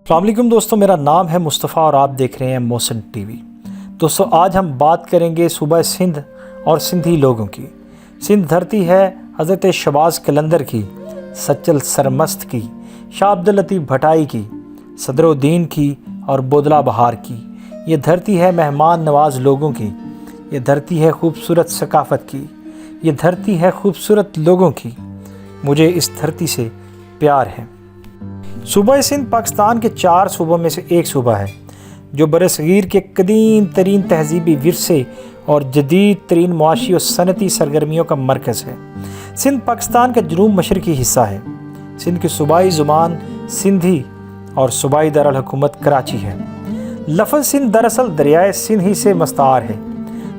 السلام علیکم دوستوں، میرا نام ہے مصطفیٰ اور آپ دیکھ رہے ہیں موسن ٹی وی۔ دوستوں، آج ہم بات کریں گے صوبہ سندھ اور سندھی لوگوں کی۔ سندھ دھرتی ہے حضرت شہباز قلندر کی، سچل سرمست کی، شاہ عبداللطیف بھٹائی کی، صدر الدین کی اور بودلہ بہار کی۔ یہ دھرتی ہے مہمان نواز لوگوں کی، یہ دھرتی ہے خوبصورت ثقافت کی، یہ دھرتی ہے خوبصورت لوگوں کی۔ مجھے اس دھرتی سے پیار ہے۔ صوبہ سندھ پاکستان کے 4 صوبوں میں سے ایک صوبہ ہے جو برصغیر کے قدیم ترین تہذیبی ورثے اور جدید ترین معاشی اور صنعتی سرگرمیوں کا مرکز ہے۔ سندھ پاکستان کا جنوب مشرقی حصہ ہے۔ سندھ کی صوبائی زبان سندھی اور صوبائی دارالحکومت کراچی ہے۔ لفظ سندھ دراصل دریائے سندھ ہی سے مستعار ہے،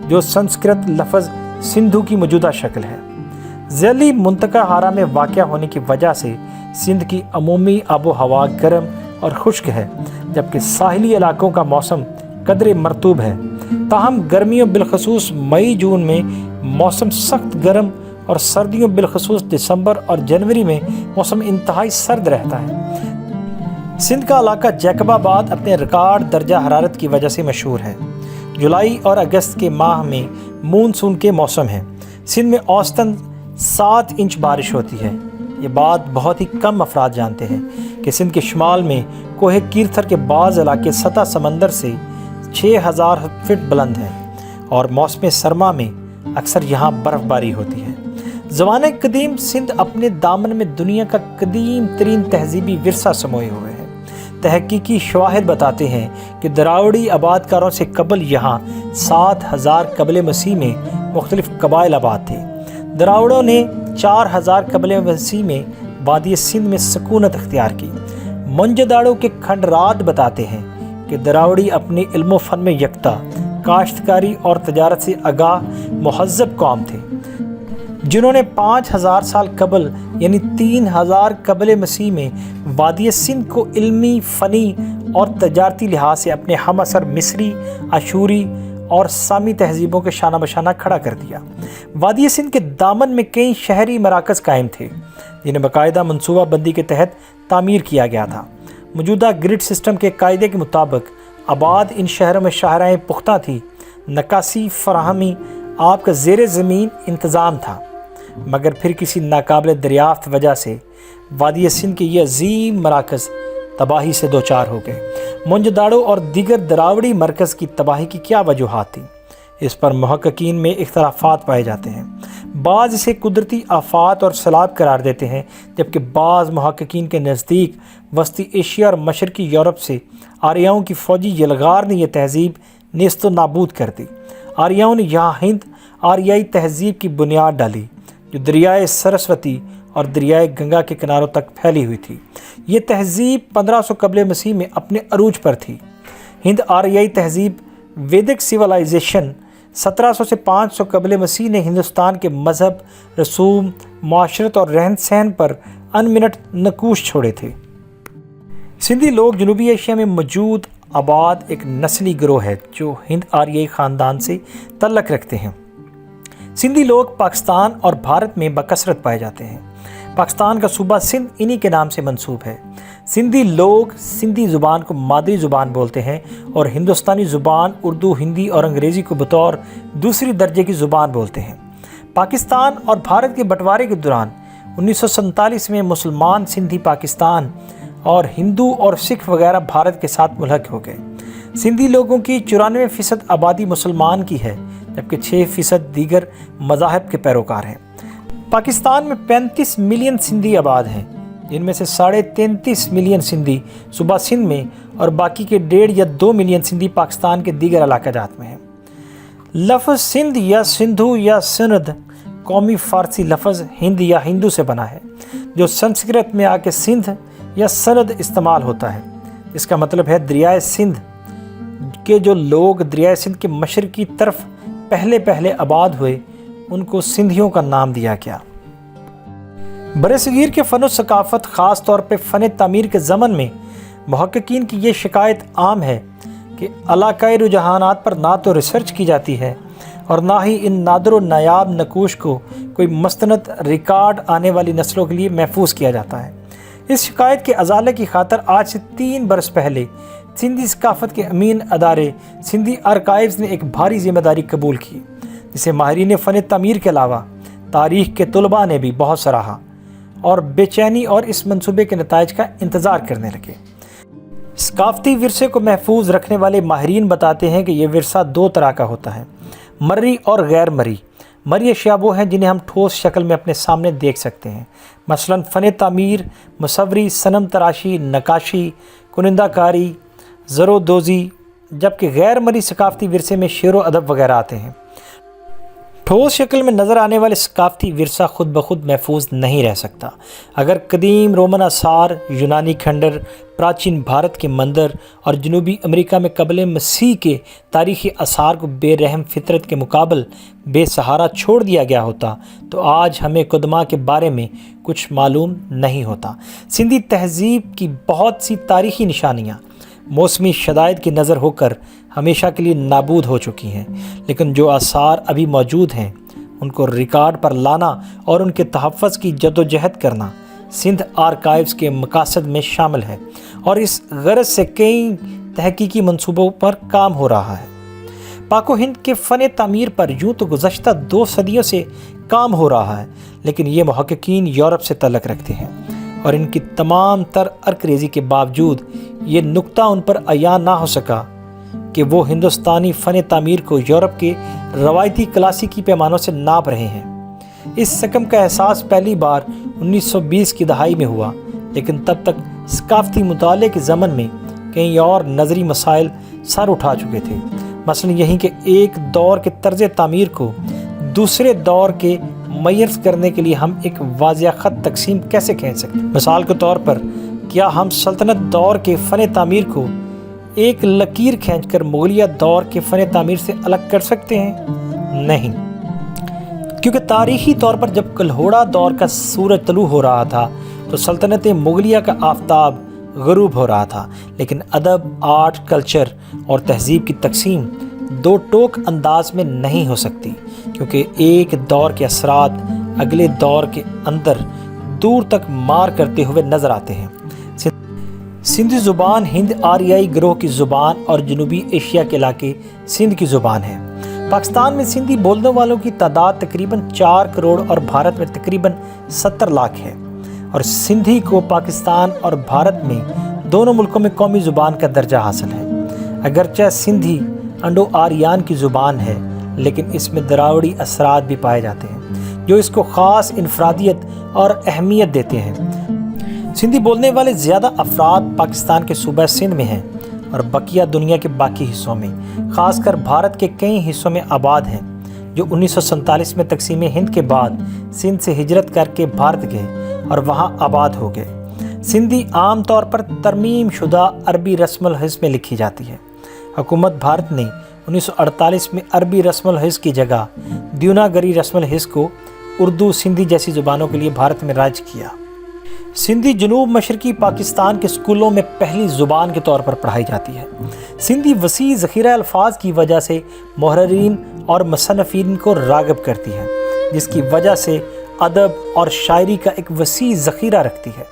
جو سنسکرت لفظ سندھو کی موجودہ شکل ہے۔ ذیلی منطقہ حارہ میں واقع ہونے کی وجہ سے سندھ کی عمومی آب و ہوا گرم اور خشک ہے، جبکہ ساحلی علاقوں کا موسم قدرے مرطوب ہے۔ تاہم گرمیوں بالخصوص مئی جون میں موسم سخت گرم اور سردیوں بالخصوص دسمبر اور جنوری میں موسم انتہائی سرد رہتا ہے۔ سندھ کا علاقہ جیکب آباد اپنے ریکارڈ درجہ حرارت کی وجہ سے مشہور ہے۔ جولائی اور اگست کے ماہ میں مونسون کے موسم ہیں۔ سندھ میں اوسطاً 7 انچ بارش ہوتی ہے۔ یہ بات بہت ہی کم افراد جانتے ہیں کہ سندھ کے شمال میں کوہ کیرتھر کے بعض علاقے سطح سمندر سے 6000 فٹ بلند ہیں اور موسم سرما میں اکثر یہاں برف باری ہوتی ہے۔ زمانہ قدیم سندھ اپنے دامن میں دنیا کا قدیم ترین تہذیبی ورثہ سموئے ہوئے ہے۔ تحقیقی شواہد بتاتے ہیں کہ دراوڑی آباد کاروں سے قبل یہاں 7000 قبل مسیح میں مختلف قبائل آباد تھے۔ دراوڑوں نے 4000 قبل مسیح میں وادی سندھ میں سکونت اختیار کی۔ منجداڑو کے کھنڈرات بتاتے ہیں کہ دراوڑی اپنے علم و فن میں یکتا، کاشتکاری اور تجارت سے آگاہ مہذب قوم تھے، جنہوں نے 5000 سال قبل یعنی 3000 قبل مسیح میں وادی سندھ کو علمی، فنی اور تجارتی لحاظ سے اپنے ہم عصر مصری، اشوری اور سامی تہذیبوں کے شانہ بشانہ کھڑا کر دیا۔ وادی سندھ کے دامن میں کئی شہری مراکز قائم تھے، جنہیں باقاعدہ منصوبہ بندی کے تحت تعمیر کیا گیا تھا۔ موجودہ گرڈ سسٹم کے قاعدے کے مطابق آباد ان شہروں میں شاہراہیں پختہ تھی، نکاسی فراہمی، آب کا زیر زمین انتظام تھا، مگر پھر کسی ناقابل دریافت وجہ سے وادی سندھ کے یہ عظیم مراکز تباہی سے دوچار ہو گئے۔ منجداڑو اور دیگر دراوڑی مرکز کی تباہی کی کیا وجوہات تھیں؟ اس پر محققین میں اختلافات پائے جاتے ہیں۔ بعض اسے قدرتی آفات اور سیلاب قرار دیتے ہیں، جبکہ بعض محققین کے نزدیک وسطی ایشیا اور مشرقی یورپ سے آریاؤں کی فوجی یلغار نے یہ تہذیب نیست و نابود کر دی۔ آریاؤں نے یہاں ہند آریائی تہذیب کی بنیاد ڈالی، جو دریائے سرسوتی اور دریائے گنگا کے کناروں تک پھیلی ہوئی تھی۔ یہ تہذیب 1500 قبل مسیح میں اپنے عروج پر تھی۔ ہند آریائی تہذیب ویدک سیولائزیشن 1700 سے 500 قبل مسیح نے ہندوستان کے مذہب، رسوم، معاشرت اور رہن سہن پر انمنٹ نقوش چھوڑے تھے۔ سندھی لوگ جنوبی ایشیا میں موجود آباد ایک نسلی گروہ ہے جو ہند آریائی خاندان سے تعلق رکھتے ہیں۔ سندھی لوگ پاکستان اور بھارت میں بکثرت پائے جاتے ہیں۔ پاکستان کا صوبہ سندھ انہی کے نام سے منسوب ہے۔ سندھی لوگ سندھی زبان کو مادری زبان بولتے ہیں اور ہندوستانی زبان اردو، ہندی اور انگریزی کو بطور دوسری درجے کی زبان بولتے ہیں۔ پاکستان اور بھارت کے بٹوارے کے دوران 1947 میں مسلمان سندھی پاکستان اور ہندو اور سکھ وغیرہ بھارت کے ساتھ ملحق ہو گئے۔ سندھی لوگوں کی 94% آبادی مسلمان کی ہے، جبکہ 6% دیگر مذاہب کے پیروکار ہیں۔ پاکستان میں 35 ملین سندھی آباد ہیں، جن میں سے 33.5 ملین سندھی صوبہ سندھ میں اور باقی کے 1.5 یا 2 ملین سندھی پاکستان کے دیگر علاقہ جات میں ہیں۔ لفظ سندھ یا سندھو یا سندھ قومی فارسی لفظ ہند یا ہندو سے بنا ہے، جو سنسکرت میں آ کے سندھ یا سند استعمال ہوتا ہے۔ اس کا مطلب ہے دریائے سندھ کے جو لوگ دریائے سندھ کے مشرقی طرف پہلے آباد ہوئے، ان کو سندھیوں کا نام دیا گیا۔ برصغیر کے فن و ثقافت، خاص طور پہ فن تعمیر کے ضمن میں محققین کی یہ شکایت عام ہے کہ علاقائی رجحانات پر نہ تو ریسرچ کی جاتی ہے اور نہ ہی ان نادر و نایاب نقوش کو کوئی مستند ریکارڈ آنے والی نسلوں کے لیے محفوظ کیا جاتا ہے۔ اس شکایت کے ازالے کی خاطر آج سے 3 برس پہلے سندھی ثقافت کے امین ادارے سندھی آرکائیوز نے ایک بھاری ذمہ داری قبول کی، جسے ماہرین فن تعمیر کے علاوہ تاریخ کے طلباء نے بھی بہت سراہا اور بے چینی اور اس منصوبے کے نتائج کا انتظار کرنے لگے۔ ثقافتی ورثے کو محفوظ رکھنے والے ماہرین بتاتے ہیں کہ یہ ورثہ 2 طرح کا ہوتا ہے، مرئی اور غیر مرئی۔ مرئی اشیاء وہ ہیں جنہیں ہم ٹھوس شکل میں اپنے سامنے دیکھ سکتے ہیں، مثلاً فن تعمیر، مصوری، صنم تراشی، نقاشی، کنندہ کاری، زرودوزی، جبکہ غیر مرئی ثقافتی ورثے میں شعر و ادب وغیرہ آتے ہیں۔ ٹھوس شکل میں نظر آنے والے ثقافتی ورثہ خود بخود محفوظ نہیں رہ سکتا۔ اگر قدیم رومن آثار، یونانی کھنڈر، پراچین بھارت کے مندر اور جنوبی امریکہ میں قبل مسیح کے تاریخی آثار کو بے رحم فطرت کے مقابل بے سہارا چھوڑ دیا گیا ہوتا تو آج ہمیں قدماء کے بارے میں کچھ معلوم نہیں ہوتا۔ سندھی تہذیب کی بہت سی تاریخی نشانیاں موسمی شدائد کی نظر ہو کر ہمیشہ کے لیے نابود ہو چکی ہیں، لیکن جو آثار ابھی موجود ہیں ان کو ریکارڈ پر لانا اور ان کے تحفظ کی جدوجہد کرنا سندھ آرکائیوز کے مقاصد میں شامل ہے، اور اس غرض سے کئی تحقیقی منصوبوں پر کام ہو رہا ہے۔ پاک و ہند کے فن تعمیر پر یوں تو گزشتہ 2 صدیوں سے کام ہو رہا ہے، لیکن یہ محققین یورپ سے تعلق رکھتے ہیں، اور ان کی تمام تر ارکریزی کے باوجود یہ نقطہ ان پر عیاں نہ ہو سکا کہ وہ ہندوستانی فن تعمیر کو یورپ کے روایتی کلاسیکی پیمانوں سے ناپ رہے ہیں۔ اس سکم کا احساس پہلی بار 1920 کی دہائی میں ہوا، لیکن تب تک ثقافتی مطالعے کے ضمن میں کئی اور نظری مسائل سر اٹھا چکے تھے، مثلا یہی کہ ایک دور کے طرز تعمیر کو دوسرے دور کے میز کرنے کے لیے ہم ایک واضح خط تقسیم کیسے کھینچ سکتے ہیں؟ مثال کے طور پر کیا ہم سلطنت دور کے فن تعمیر کو ایک لکیر کھینچ کر مغلیہ دور کے فن تعمیر سے الگ کر سکتے ہیں؟ نہیں، کیونکہ تاریخی طور پر جب کلہوڑا دور کا سورج طلوع ہو رہا تھا تو سلطنت مغلیہ کا آفتاب غروب ہو رہا تھا، لیکن ادب، آرٹ، کلچر اور تہذیب کی تقسیم 2 ٹوک انداز میں نہیں ہو سکتی، کیونکہ ایک دور کے اثرات اگلے دور کے اندر دور تک مار کرتے ہوئے نظر آتے ہیں۔ سندھی زبان ہند آریائی گروہ کی زبان اور جنوبی ایشیا کے علاقے سندھ کی زبان ہے۔ پاکستان میں سندھی بولنے والوں کی تعداد تقریباً 4 کروڑ اور بھارت میں تقریباً 70 لاکھ ہے، اور سندھی کو پاکستان اور بھارت میں دونوں ملکوں میں قومی زبان کا درجہ حاصل ہے۔ اگرچہ سندھی انڈو آریان کی زبان ہے، لیکن اس میں دراوڑی اثرات بھی پائے جاتے ہیں جو اس کو خاص انفرادیت اور اہمیت دیتے ہیں۔ سندھی بولنے والے زیادہ افراد پاکستان کے صوبہ سندھ میں ہیں اور بقیہ دنیا کے باقی حصوں میں، خاص کر بھارت کے کئی حصوں میں آباد ہیں، جو 1947 میں تقسیم ہند کے بعد سندھ سے ہجرت کر کے بھارت گئے اور وہاں آباد ہو گئے۔ سندھی عام طور پر ترمیم شدہ عربی رسم الخط میں لکھی جاتی ہے۔ حکومت بھارت نے 1948 میں عربی رسم الخط کی جگہ دیوناگری رسم الخط کو اردو، سندھی جیسی زبانوں کے لیے بھارت میں رائج کیا۔ سندھی جنوب مشرقی پاکستان کے اسکولوں میں پہلی زبان کے طور پر پڑھائی جاتی ہے۔ سندھی وسیع ذخیرہ الفاظ کی وجہ سے محررین اور مصنفین کو راغب کرتی ہے، جس کی وجہ سے ادب اور شاعری کا ایک وسیع ذخیرہ رکھتی ہے۔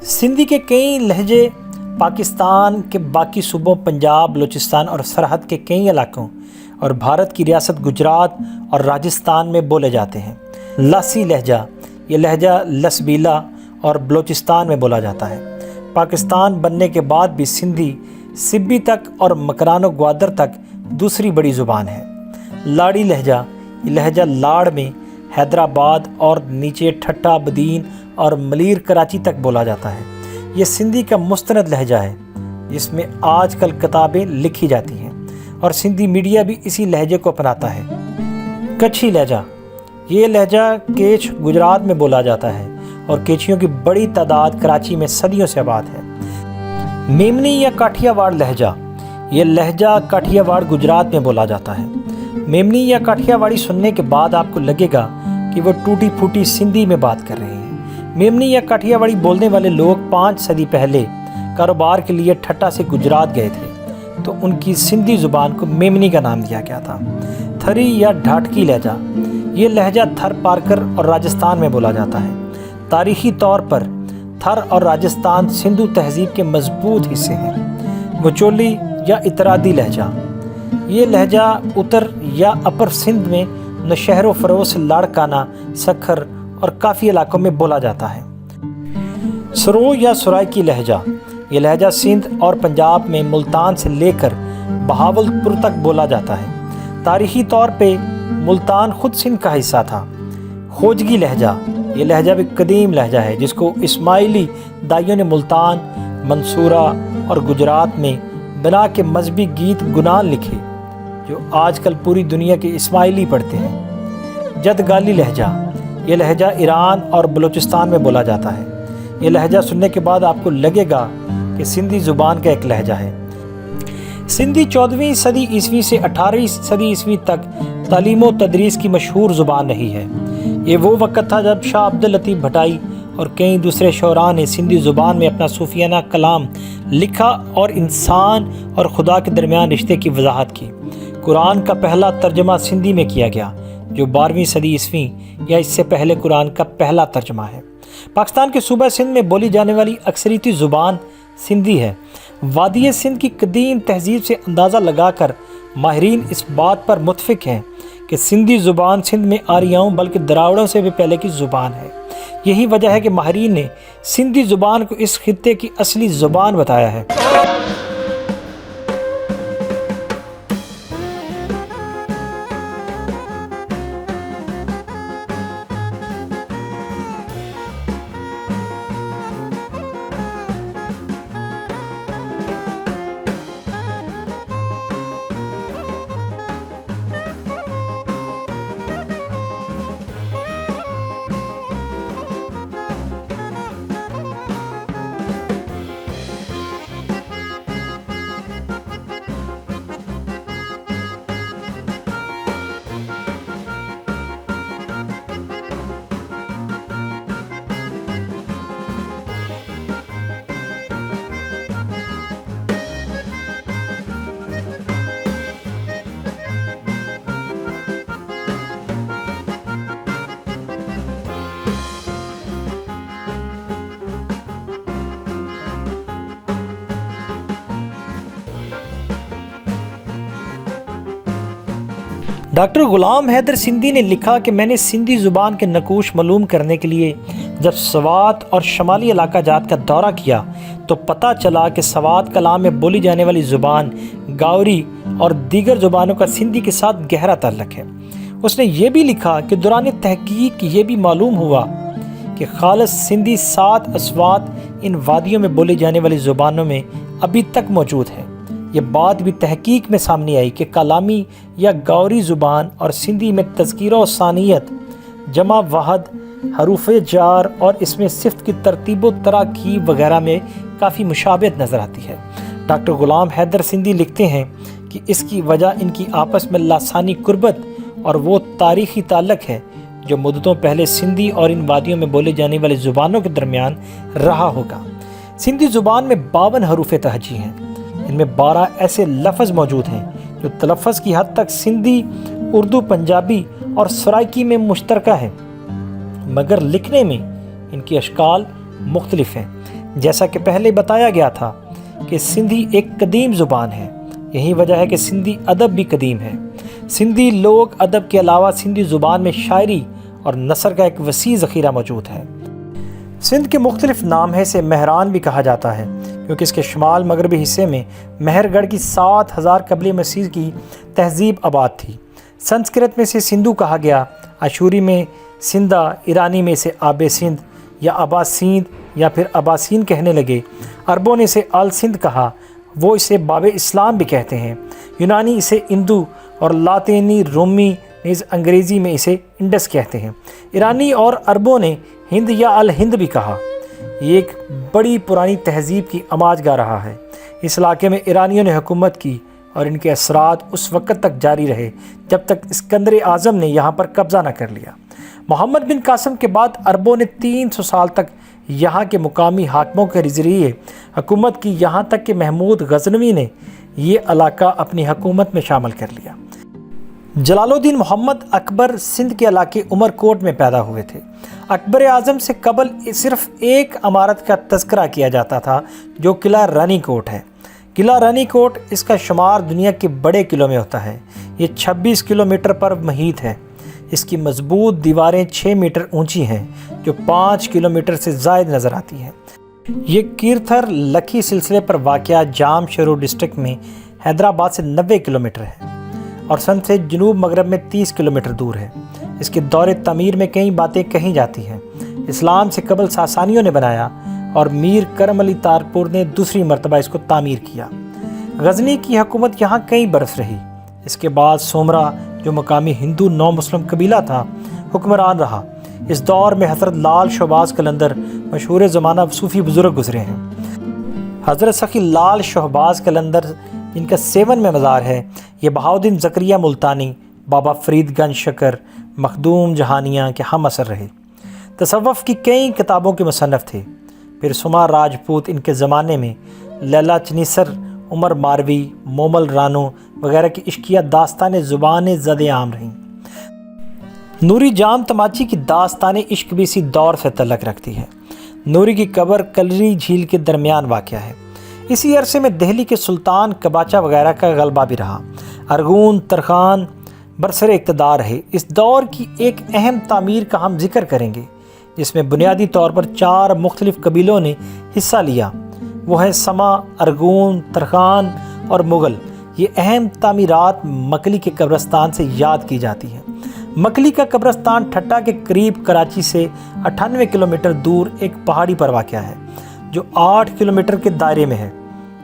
سندھی کے کئی لہجے پاکستان کے باقی صوبوں پنجاب، بلوچستان اور سرحد کے کئی علاقوں اور بھارت کی ریاست گجرات اور راجستھان میں بولے جاتے ہیں۔ لاسی لہجہ، یہ لہجہ لسبیلا اور بلوچستان میں بولا جاتا ہے۔ پاکستان بننے کے بعد بھی سندھی سبی تک اور مکران و گوادر تک دوسری بڑی زبان ہے۔ لاڑی لہجہ، یہ لہجہ لاڑ میں حیدرآباد اور نیچے ٹھٹا، بدین اور ملیر کراچی تک بولا جاتا ہے۔ یہ سندھی کا مستند لہجہ ہے جس میں آج کل کتابیں لکھی جاتی ہیں، اور سندھی میڈیا بھی اسی لہجے کو اپناتا ہے۔ کچھی لہجہ، یہ لہجہ کیچ گجرات میں بولا جاتا ہے اور کیچیوں کی بڑی تعداد کراچی میں صدیوں سے آباد ہے۔ میمنی یا کاٹھیا واڑ لہجہ، یہ لہجہ کاٹھیا واڑ گجرات میں بولا جاتا ہے۔ میمنی یا کاٹھیا واڑی سننے کے بعد آپ کو لگے گا کہ وہ ٹوٹی پھوٹی سندھی میں بات کر رہے ہیں۔ میمنی یا کاٹھیا واڑی بولنے والے لوگ 5 صدی پہلے کاروبار کے لیے ٹھٹا سے گجرات گئے تھے، تو ان کی سندھی زبان کو میمنی کا نام دیا گیا تھا۔ تھری یا ڈھاٹکی لہجہ، یہ لہجہ تھر پارکر اور راجستھان میں بولا جاتا ہے۔ تاریخی طور پر تھر اور راجستھان سندھو تہذیب کے مضبوط حصے ہیں۔ مچولی یا اترادی لہجہ، یہ لہجہ اتر یا اپر سندھ میں نوشہر و فروز، لاڑکانہ، سکھر اور کافی علاقوں میں بولا جاتا ہے۔ سرو یا سرائکی لہجہ، یہ لہجہ سندھ اور پنجاب میں ملتان سے لے کر بہاولپور تک بولا جاتا ہے۔ تاریخی طور پہ ملتان خود سندھ کا حصہ تھا۔ خوجگی لہجہ، یہ لہجہ بھی قدیم لہجہ ہے جس کو اسماعیلی دائیوں نے ملتان، منصورہ اور گجرات میں بنا کے مذہبی گیت گنان لکھے جو آج کل پوری دنیا کے اسماعیلی پڑھتے ہیں۔ جدگالی لہجہ، یہ لہجہ ایران اور بلوچستان میں بولا جاتا ہے۔ یہ لہجہ سننے کے بعد آپ کو لگے گا کہ سندھی زبان کا ایک لہجہ ہے۔ سندھی 14ویں صدی عیسوی سے 18ویں صدی عیسوی تک تعلیم و تدریس کی مشہور زبان رہی ہے۔ یہ وہ وقت تھا جب شاہ عبداللطیف بھٹائی اور کئی دوسرے شعراء نے سندھی زبان میں اپنا صوفیانہ کلام لکھا اور انسان اور خدا کے درمیان رشتے کی وضاحت کی۔ قرآن کا پہلا ترجمہ سندھی میں کیا گیا جو 12ویں صدی عیسوی یا اس سے پہلے قرآن کا پہلا ترجمہ ہے۔ پاکستان کے صوبہ سندھ میں بولی جانے والی اکثریتی زبان سندھی ہے۔ وادی سندھ کی قدیم تہذیب سے اندازہ لگا کر ماہرین اس بات پر متفق ہیں کہ سندھی زبان سندھ میں آریاؤں بلکہ دراوڑوں سے بھی پہلے کی زبان ہے۔ یہی وجہ ہے کہ ماہرین نے سندھی زبان کو اس خطے کی اصلی زبان بتایا ہے۔ ڈاکٹر غلام حیدر سندھی نے لکھا کہ میں نے سندھی زبان کے نقوش معلوم کرنے کے لیے جب سوات اور شمالی علاقہ جات کا دورہ کیا تو پتہ چلا کہ سوات کلام میں بولی جانے والی زبان گاؤری اور دیگر زبانوں کا سندھی کے ساتھ گہرا تعلق ہے۔ اس نے یہ بھی لکھا کہ دوران تحقیق یہ بھی معلوم ہوا کہ خالص سندھی 7 اصوات ان وادیوں میں بولی جانے والی زبانوں میں ابھی تک موجود ہے۔ یہ بات بھی تحقیق میں سامنے آئی کہ کلامی یا گاؤری زبان اور سندھی میں تذکیرہ و ثانیت، جمع واحد، حروف جار اور اس میں صفت کی ترتیب و تراکیب وغیرہ میں کافی مشابہت نظر آتی ہے۔ ڈاکٹر غلام حیدر سندھی لکھتے ہیں کہ اس کی وجہ ان کی آپس میں لسانی قربت اور وہ تاریخی تعلق ہے جو مدتوں پہلے سندھی اور ان وادیوں میں بولے جانے والی زبانوں کے درمیان رہا ہوگا۔ سندھی زبان میں 52 حروف تہجی ہیں۔ ان میں 12 ایسے لفظ موجود ہیں جو تلفظ کی حد تک سندھی، اردو، پنجابی اور سرائکی میں مشترکہ ہے، مگر لکھنے میں ان کی اشکال مختلف ہیں۔ جیسا کہ پہلے بتایا گیا تھا کہ سندھی ایک قدیم زبان ہے، یہی وجہ ہے کہ سندھی ادب بھی قدیم ہے۔ سندھی لوک ادب کے علاوہ سندھی زبان میں شاعری اور نثر کا ایک وسیع ذخیرہ موجود ہے۔ سندھ کے مختلف نام ہے سے مہران بھی کہا جاتا ہے کیونکہ اس کے شمال مغربی حصے میں مہر گڑھ کی 7000 قبل مسیح کی تہذیب آباد تھی۔ سنسکرت میں سے سندھو کہا گیا، اشوری میں سندھا، ایرانی میں اسے آب سندھ یا آبا سیند یا پھر اباسین کہنے لگے۔ عربوں نے اسے آل سندھ کہا، وہ اسے باب اسلام بھی کہتے ہیں۔ یونانی اسے اندو اور لاطینی رومی نیز انگریزی میں اسے انڈس کہتے ہیں۔ ایرانی اور عربوں نے ہند یا الہند بھی کہا۔ یہ ایک بڑی پرانی تہذیب کی آماج گاہ رہا ہے۔ اس علاقے میں ایرانیوں نے حکومت کی اور ان کے اثرات اس وقت تک جاری رہے جب تک اسکندر اعظم نے یہاں پر قبضہ نہ کر لیا۔ محمد بن قاسم کے بعد عربوں نے 300 سال تک یہاں کے مقامی حاکموں کے ذریعے حکومت کی، یہاں تک کہ محمود غزنوی نے یہ علاقہ اپنی حکومت میں شامل کر لیا۔ جلال الدین محمد اکبر سندھ کے علاقے عمر کوٹ میں پیدا ہوئے تھے۔ اکبر اعظم سے قبل صرف ایک عمارت کا تذکرہ کیا جاتا تھا جو قلعہ رانی کوٹ ہے۔ قلعہ رانی کوٹ، اس کا شمار دنیا کے بڑے قلعوں میں ہوتا ہے۔ یہ 26 کلومیٹر پر محیط ہے۔ اس کی مضبوط دیواریں 6 میٹر اونچی ہیں جو 5 کلومیٹر سے زائد نظر آتی ہیں۔ یہ کیرتھر لکھی سلسلے پر واقع جام شیرو ڈسٹرکٹ میں حیدرآباد سے 90 کلومیٹر ہے اور سن سے جنوب مغرب میں 30 کلومیٹر دور ہے۔ اس کے دور تعمیر میں کئی باتیں کہی جاتی ہیں۔ اسلام سے قبل ساسانیوں نے بنایا اور میر کرم علی تارپور نے دوسری مرتبہ اس کو تعمیر کیا۔ غزنی کی حکومت یہاں کئی برس رہی۔ اس کے بعد سومرا، جو مقامی ہندو نو مسلم قبیلہ تھا، حکمران رہا۔ اس دور میں حضرت لال شہباز قلندر مشہور زمانہ صوفی بزرگ گزرے ہیں۔ حضرت سخی لال شہباز قلندر، جن کا 7 میں مزار ہے، یہ بہاؤالدین زکریا ملتانی، بابا فرید گنج شکر، مخدوم جہانیہ کے ہم عصر رہے۔ تصوف کی کئی کتابوں کے مصنف تھے۔ پھر سما راجپوت ان کے زمانے میں لیلا چنیسر، عمر ماروی، مومل رانو وغیرہ کی عشقیہ داستانیں زبان زد عام رہیں۔ نوری جام تماچی کی داستان عشق بھی اسی دور سے تعلق رکھتی ہے۔ نوری کی قبر کلری جھیل کے درمیان واقع ہے۔ اسی عرصے میں دہلی کے سلطان کباچا وغیرہ کا غلبہ بھی رہا۔ ارغون ترخان برسر اقتدار ہے۔ اس دور کی ایک اہم تعمیر کا ہم ذکر کریں گے جس میں بنیادی طور پر 4 مختلف قبیلوں نے حصہ لیا۔ وہ ہیں سما، ارغون، ترخان اور مغل۔ یہ اہم تعمیرات مکلی کے قبرستان سے یاد کی جاتی ہیں۔ مکلی کا قبرستان ٹھٹا کے قریب کراچی سے 98 کلومیٹر دور ایک پہاڑی پر واقع ہے جو 8 کلومیٹر کے دائرے میں ہے۔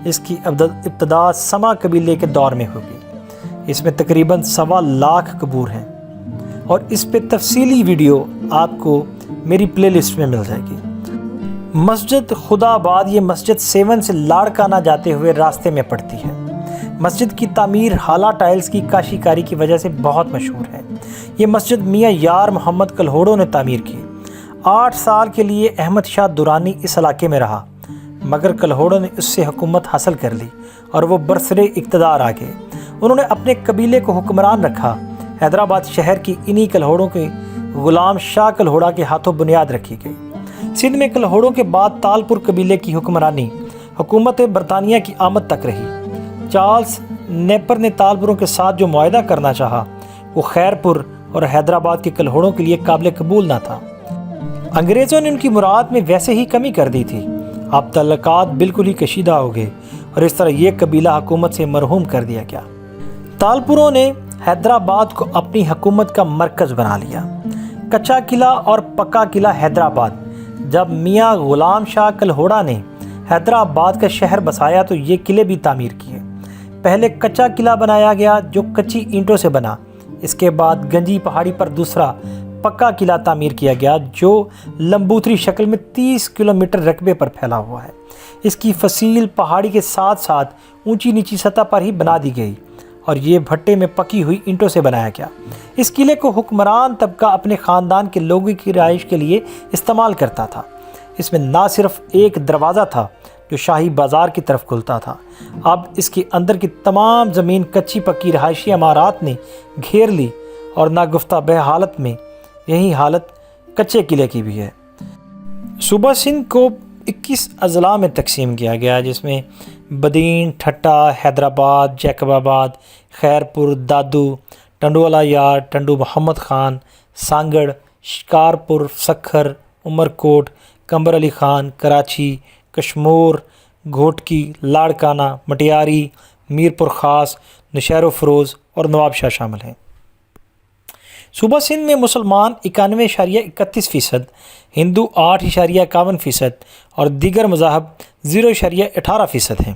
اس کی ابتدا سما قبیلے کے دور میں ہوگی۔ اس میں تقریباً 1.25 لاکھ قبور ہیں اور اس پہ تفصیلی ویڈیو آپ کو میری پلے لسٹ میں مل جائے گی۔ مسجد خدا آباد، یہ مسجد 7 سے لاڑکانہ جاتے ہوئے راستے میں پڑتی ہے۔ مسجد کی تعمیر حالہ ٹائلز کی کاشی کاری کی وجہ سے بہت مشہور ہے۔ یہ مسجد میاں یار محمد کلہوڑوں نے تعمیر کی۔ 8 سال کے لیے احمد شاہ درانی اس علاقے میں رہا، مگر کلہوڑوں نے اس سے حکومت حاصل کر لی اور وہ برسر اقتدار آ گئے۔ انہوں نے اپنے قبیلے کو حکمران رکھا۔ حیدرآباد شہر کی انہی کلہوڑوں کے غلام شاہ کلہوڑا کے ہاتھوں بنیاد رکھی گئی۔ سندھ میں کلہوڑوں کے بعد تالپور قبیلے کی حکمرانی حکومت برطانیہ کی آمد تک رہی۔ چارلس نیپر نے تالپوروں کے ساتھ جو معاہدہ کرنا چاہا وہ خیرپور اور حیدرآباد کے کلہوڑوں کے لیے قابل قبول نہ تھا۔ انگریزوں نے ان کی مراد میں ویسے ہی کمی کر دی تھی۔ اب تعلقات بالکل ہی کشیدہ ہو گئے اور اس طرح یہ قبیلہ حکومت سے مرحوم کر دیا گیا۔ تالپوروں نے حیدرآباد کو اپنی حکومت کا مرکز بنا لیا۔ کچا قلعہ اور پکا قلعہ حیدرآباد۔ جب میاں غلام شاہ کلہوڑا نے حیدرآباد کا شہر بسایا تو یہ قلعے بھی تعمیر کیے۔ پہلے کچا قلعہ بنایا گیا جو کچی اینٹوں سے بنا۔ اس کے بعد گنجی پہاڑی پر دوسرا پکا قلعہ تعمیر کیا گیا جو لمبوتری شکل میں 30 کلومیٹر رقبے پر پھیلا ہوا ہے۔ اس کی فصیل پہاڑی کے ساتھ ساتھ اونچی نیچی سطح پر ہی بنا دی گئی اور یہ بھٹے میں پکی ہوئی اینٹوں سے بنایا گیا۔ اس قلعے کو حکمران طبقہ اپنے خاندان کے لوگوں کی رہائش کے لیے استعمال کرتا تھا۔ اس میں نہ صرف ایک دروازہ تھا جو شاہی بازار کی طرف کھلتا تھا، اب اس کے اندر کی تمام زمین کچی پکی رہائشی عمارات نے گھیر لی اور ناگفتہ بہ حالت میں یہی حالت کچے قلعے کی بھی ہے۔ صوبہ سندھ کو 21 اضلاع میں تقسیم کیا گیا جس میں بدین، ٹھٹا، حیدرآباد، جیکب آباد، خیرپور، دادو، ٹنڈوالا یار، ٹنڈو محمد خان، سانگڑ، شکارپور، سکھر، عمرکوٹ، کمبر علی خان، کراچی، کشمور، گھوٹکی، لاڑکانہ، مٹیاری، میرپور خاص، نشیر و فروز اور نواب شاہ شامل ہیں۔ صوبہ سندھ میں مسلمان 91.31%، ہندو 8.51% اور دیگر مذاہب 0.18% ہیں۔